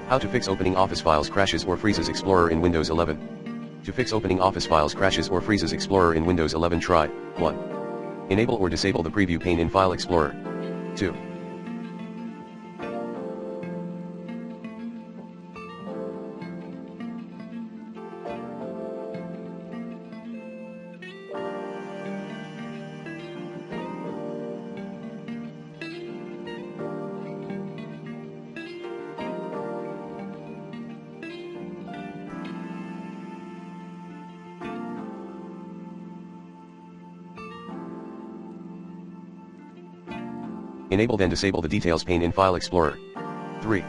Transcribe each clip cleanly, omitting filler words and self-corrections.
How to fix opening Office files crashes or freezes Explorer in Windows 11. To fix opening Office files crashes or freezes Explorer in Windows 11, try 1. Enable or disable the preview pane in File Explorer. 2. Enable then disable the details pane in File Explorer. 3.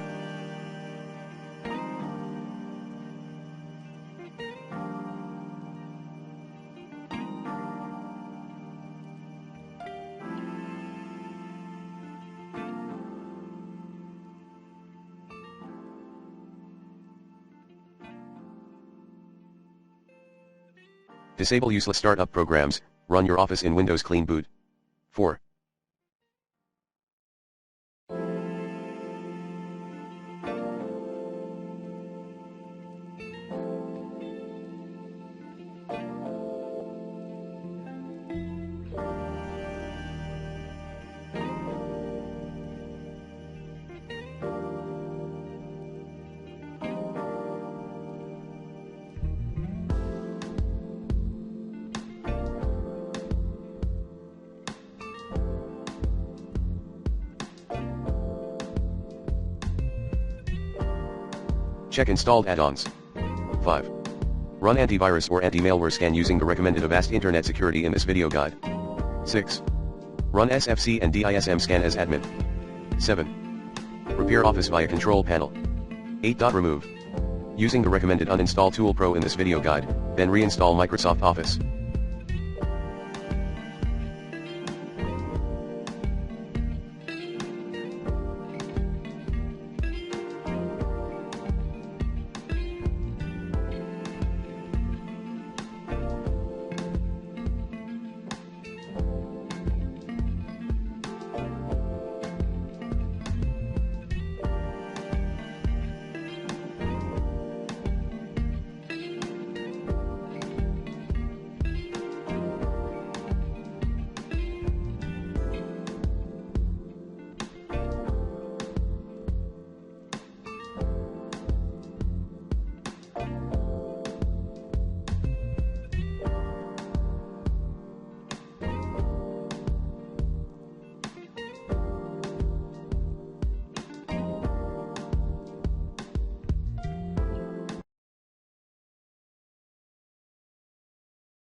Disable useless startup programs, run your Office in Windows Clean Boot. 4. Check installed add-ons. 5. Run antivirus or anti-malware scan using the recommended Avast Internet Security in this video guide. 6. Run SFC and DISM scan as admin. 7. Repair Office via Control Panel. 8. Remove. Using the recommended Uninstall Tool Pro in this video guide, then reinstall Microsoft Office.